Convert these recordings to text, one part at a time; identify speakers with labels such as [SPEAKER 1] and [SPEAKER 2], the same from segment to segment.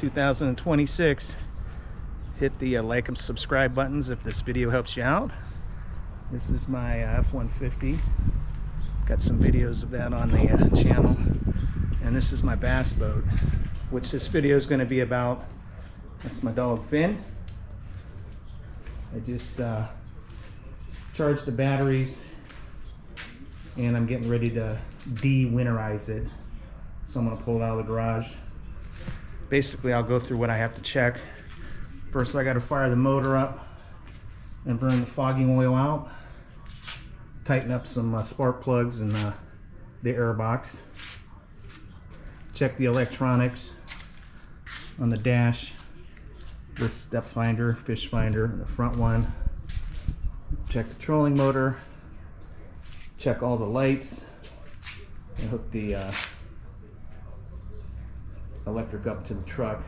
[SPEAKER 1] 2026. Hit the like and subscribe buttons if this video helps you out. This is my F-150. Got some videos of that on the channel. And this is my bass boat, which this video is going to be about. That's my dog Finn. I just charged the batteries and I'm getting ready to de-winterize it. So I'm going to pull it out of the garage. Basically, I'll go through what I have to check. First, I got to fire the motor up and burn the fogging oil out. Tighten up some spark plugs in the air box. Check the electronics on the dash. This depth finder, fish finder, the front one. Check the trolling motor. Check all the lights. And hook the electric up to the truck.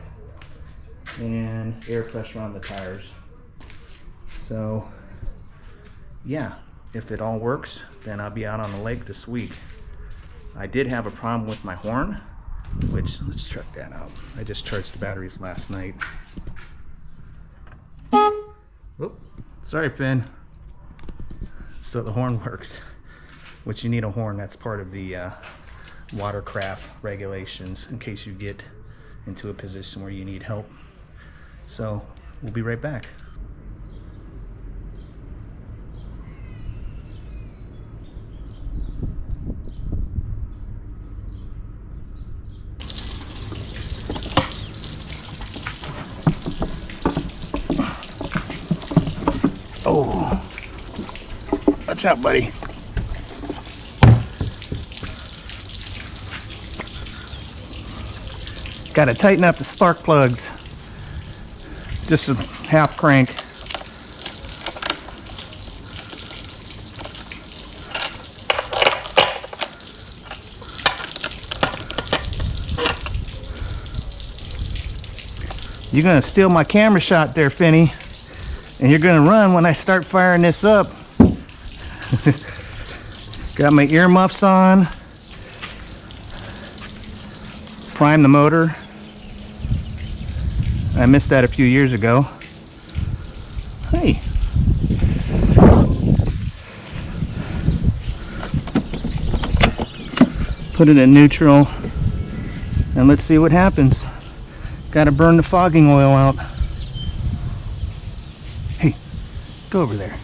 [SPEAKER 1] And air pressure on the tires. So yeah, if it all works, then I'll be out on the lake this week. I did have a problem with my horn, which, let's check that out. I just charged the batteries last night. Oop, sorry Finn. So the horn works, which you need a horn. That's part of the watercraft regulations in case you get into a position where you need help. So we'll be right back. Oh, watch out, buddy. Got to tighten up the spark plugs. Just a half crank. You're gonna steal my camera shot there, Finny, and you're gonna run when I start firing this up. Got my earmuffs on. Prime the motor. I missed that a few years ago. Hey. Put it in neutral and let's see what happens. Got to burn the fogging oil out. Hey, go over there.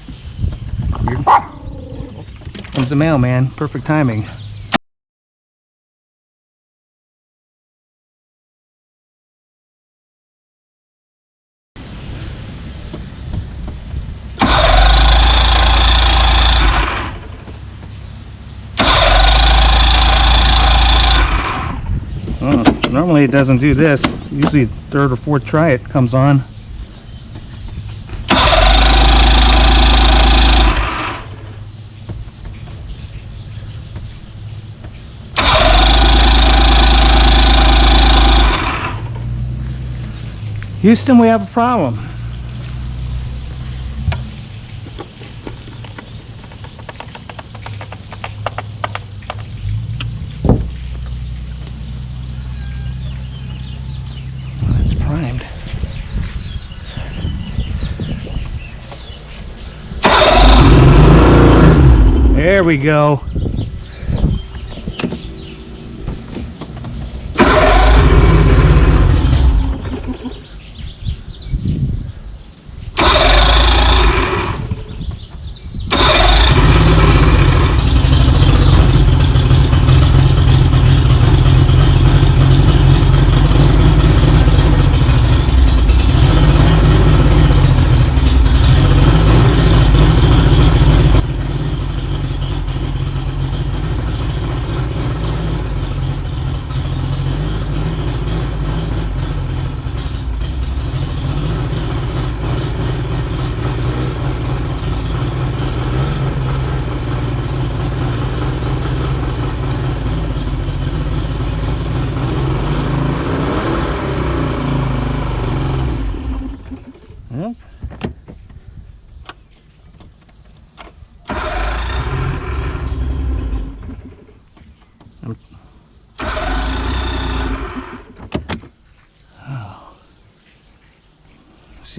[SPEAKER 1] Comes the mailman. Perfect timing. Normally it doesn't do this. Usually third or fourth try it comes on. Houston, we have a problem. Primed. There we go.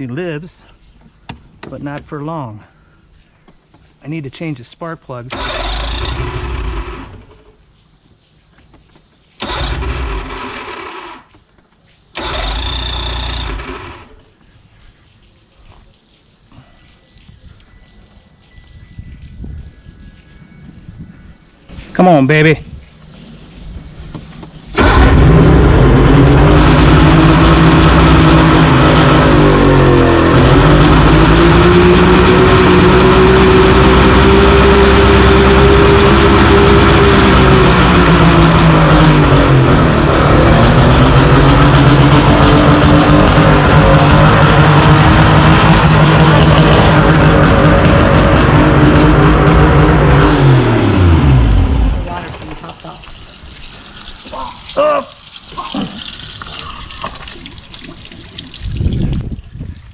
[SPEAKER 1] She lives, but not for long. I need to change the spark plugs. Come on, baby.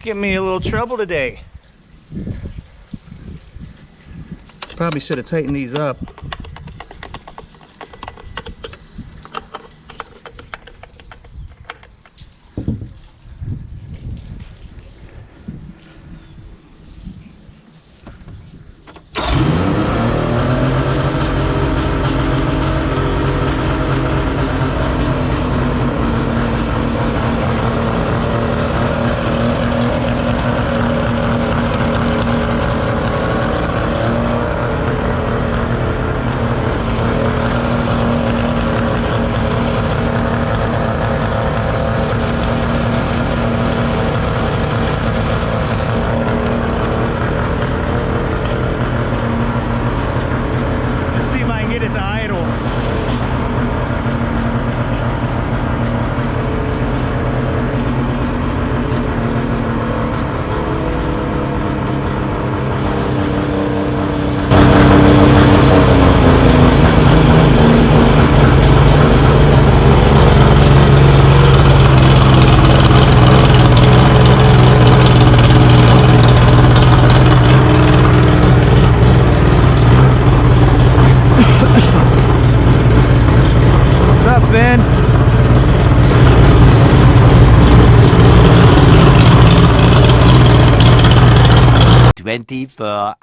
[SPEAKER 1] Give me a little trouble today. Probably should have tightened these up. What's up, Ben?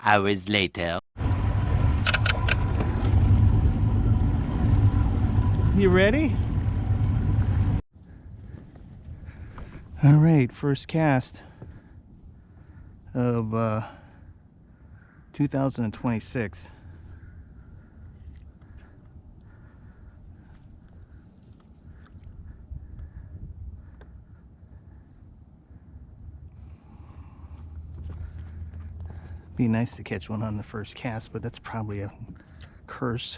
[SPEAKER 2] Hours later.
[SPEAKER 1] You ready? All right, first cast of 2026. Be nice to catch one on the first cast, but that's probably a curse.